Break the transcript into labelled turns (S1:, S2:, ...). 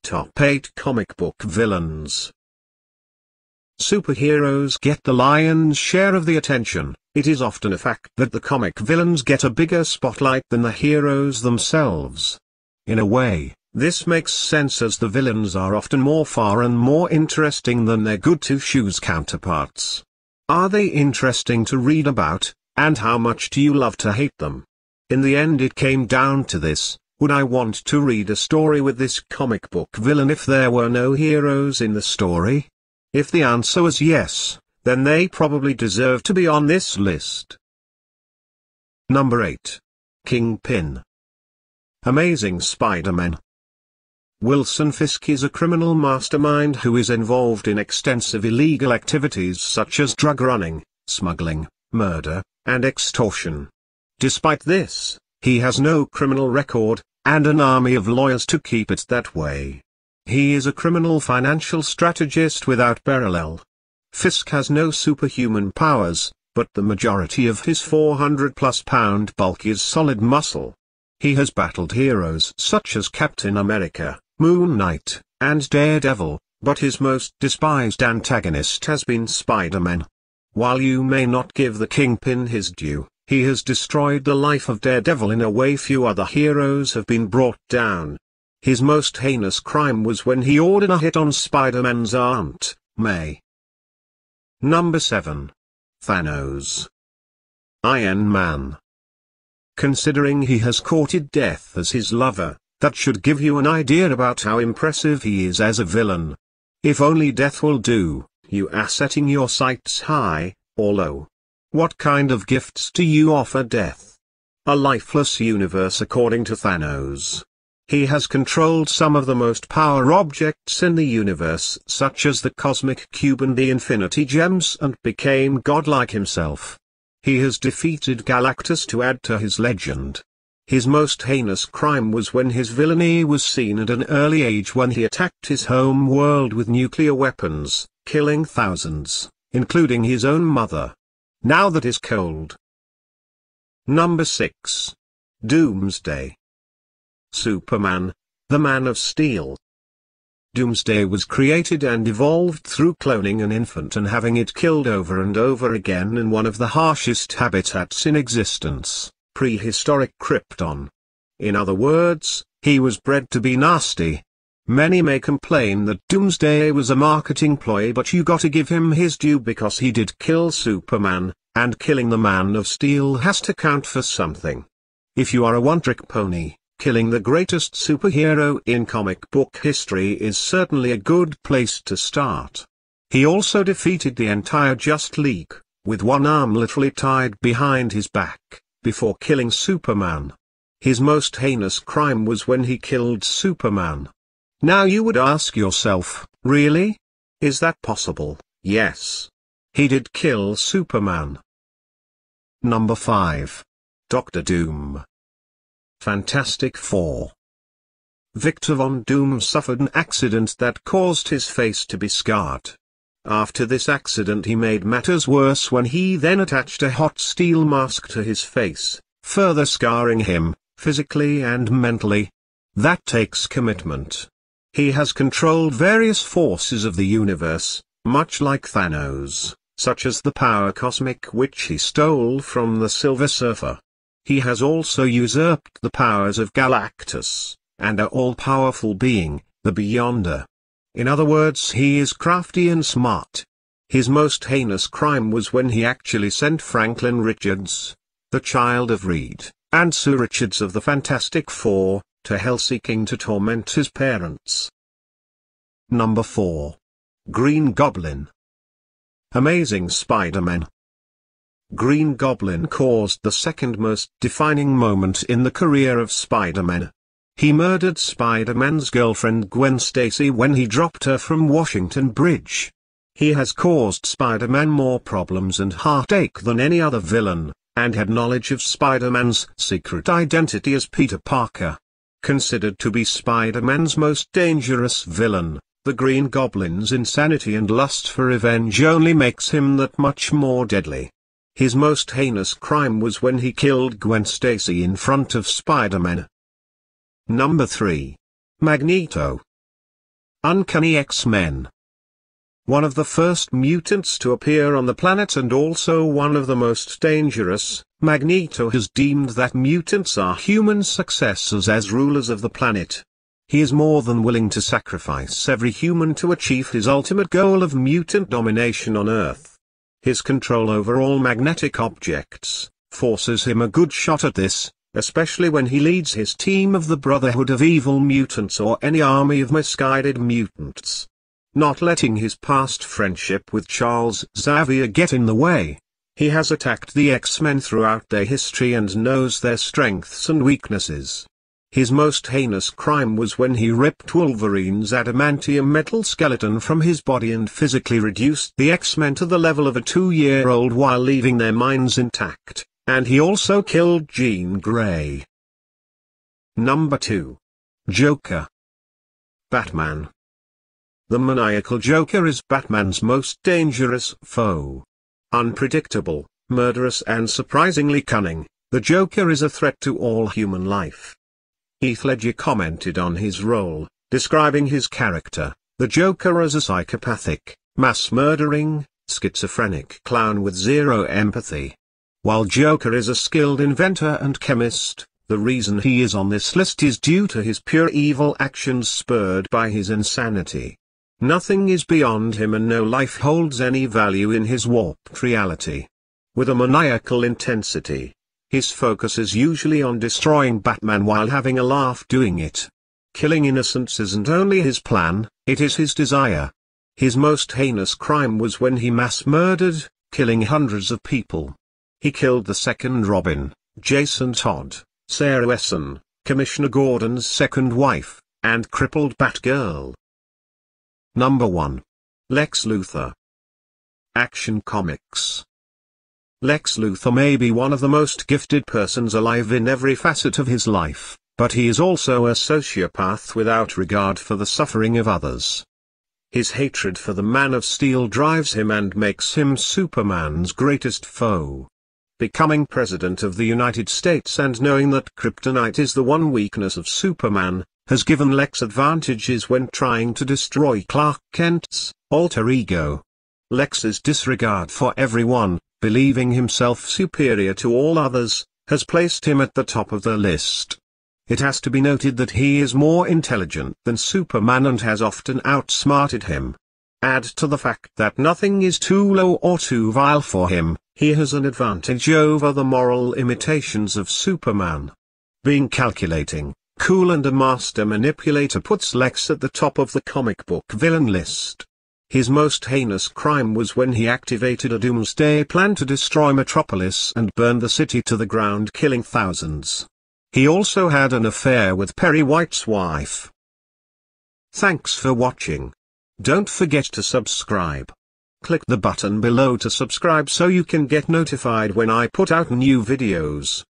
S1: Top 8 Comic Book Villains. Superheroes get the lion's share of the attention. It is often a fact that the comic villains get a bigger spotlight than the heroes themselves. In a way, this makes sense as the villains are often more far and more interesting than their good-to-shoes counterparts. Are they interesting to read about, and how much do you love to hate them? In the end it came down to this: would I want to read a story with this comic book villain if there were no heroes in the story? If the answer was yes, then they probably deserve to be on this list. Number 8. Kingpin. Amazing Spider-Man. Wilson Fisk is a criminal mastermind who is involved in extensive illegal activities such as drug running, smuggling, murder, and extortion. Despite this, he has no criminal record, and an army of lawyers to keep it that way. He is a criminal financial strategist without parallel. Fisk has no superhuman powers, but the majority of his 400-plus pound bulk is solid muscle. He has battled heroes such as Captain America, Moon Knight, and Daredevil, but his most despised antagonist has been Spider-Man. While you may not give the Kingpin his due, he has destroyed the life of Daredevil in a way few other heroes have been brought down. His most heinous crime was when he ordered a hit on Spider-Man's Aunt May. Number 7. Thanos. Iron Man. Considering he has courted death as his lover, that should give you an idea about how impressive he is as a villain. If only death will do, you are setting your sights high, or low. What kind of gifts do you offer death? A lifeless universe according to Thanos. He has controlled some of the most power objects in the universe such as the Cosmic Cube and the Infinity Gems and became godlike himself. He has defeated Galactus to add to his legend. His most heinous crime was when his villainy was seen at an early age when he attacked his home world with nuclear weapons, killing thousands, including his own mother. Now that is cold. Number 6. Doomsday. Superman, the Man of Steel. Doomsday was created and evolved through cloning an infant and having it killed over and over again in one of the harshest habitats in existence, prehistoric Krypton. In other words, he was bred to be nasty. Many may complain that Doomsday was a marketing ploy, but you gotta give him his due because he did kill Superman, and killing the Man of Steel has to count for something. If you are a one-trick pony, killing the greatest superhero in comic book history is certainly a good place to start. He also defeated the entire Just League, with one arm literally tied behind his back, before killing Superman. His most heinous crime was when he killed Superman. Now you would ask yourself, really? Is that possible? Yes. He did kill Superman. Number 5. Dr. Doom. Fantastic Four. Victor Von Doom suffered an accident that caused his face to be scarred. After this accident he made matters worse when he then attached a hot steel mask to his face, further scarring him, physically and mentally. That takes commitment. He has controlled various forces of the universe, much like Thanos, such as the power cosmic which he stole from the Silver Surfer. He has also usurped the powers of Galactus, and an all-powerful being, the Beyonder. In other words, he is crafty and smart. His most heinous crime was when he actually sent Franklin Richards, the child of Reed, and Sue Richards of the Fantastic Four, to hell seeking to torment his parents. Number 4. Green Goblin. Amazing Spider-Man. Green Goblin caused the second most defining moment in the career of Spider-Man. He murdered Spider-Man's girlfriend Gwen Stacy when he dropped her from Washington Bridge. He has caused Spider-Man more problems and heartache than any other villain, and had knowledge of Spider-Man's secret identity as Peter Parker. Considered to be Spider-Man's most dangerous villain, the Green Goblin's insanity and lust for revenge only makes him that much more deadly. His most heinous crime was when he killed Gwen Stacy in front of Spider-Man. Number 3. Magneto. Uncanny X-Men. One of the first mutants to appear on the planet and also one of the most dangerous, Magneto has deemed that mutants are human successors as rulers of the planet. He is more than willing to sacrifice every human to achieve his ultimate goal of mutant domination on Earth. His control over all magnetic objects forces him a good shot at this, especially when he leads his team of the Brotherhood of Evil Mutants or any army of misguided mutants. Not letting his past friendship with Charles Xavier get in the way, he has attacked the X-Men throughout their history and knows their strengths and weaknesses. His most heinous crime was when he ripped Wolverine's adamantium metal skeleton from his body and physically reduced the X-Men to the level of a 2-year-old while leaving their minds intact, and he also killed Jean Grey. Number 2. Joker. Batman. The maniacal Joker is Batman's most dangerous foe. Unpredictable, murderous and surprisingly cunning, the Joker is a threat to all human life. Heath Ledger commented on his role, describing his character, the Joker, as a psychopathic, mass-murdering, schizophrenic clown with zero empathy. While Joker is a skilled inventor and chemist, the reason he is on this list is due to his pure evil actions spurred by his insanity. Nothing is beyond him and no life holds any value in his warped reality. With a maniacal intensity, his focus is usually on destroying Batman while having a laugh doing it. Killing innocents isn't only his plan, it is his desire. His most heinous crime was when he mass-murdered, killing hundreds of people. He killed the second Robin, Jason Todd, Sarah Essen, Commissioner Gordon's second wife, and crippled Batgirl. Number 1. Lex Luthor. Action Comics. Lex Luthor may be one of the most gifted persons alive in every facet of his life, but he is also a sociopath without regard for the suffering of others. His hatred for the Man of Steel drives him and makes him Superman's greatest foe. Becoming President of the United States and knowing that kryptonite is the one weakness of Superman, has given Lex advantages when trying to destroy Clark Kent's alter ego. Lex's disregard for everyone, believing himself superior to all others, has placed him at the top of the list. It has to be noted that he is more intelligent than Superman and has often outsmarted him. Add to the fact that nothing is too low or too vile for him, he has an advantage over the moral imitations of Superman. Being calculating, cool and a master manipulator puts Lex at the top of the comic book villain list. His most heinous crime was when he activated a Doomsday plan to destroy Metropolis and burn the city to the ground, killing thousands. He also had an affair with Perry White's wife. Thanks for watching. Don't forget to subscribe. Click the button below to subscribe so you can get notified when I put out new videos.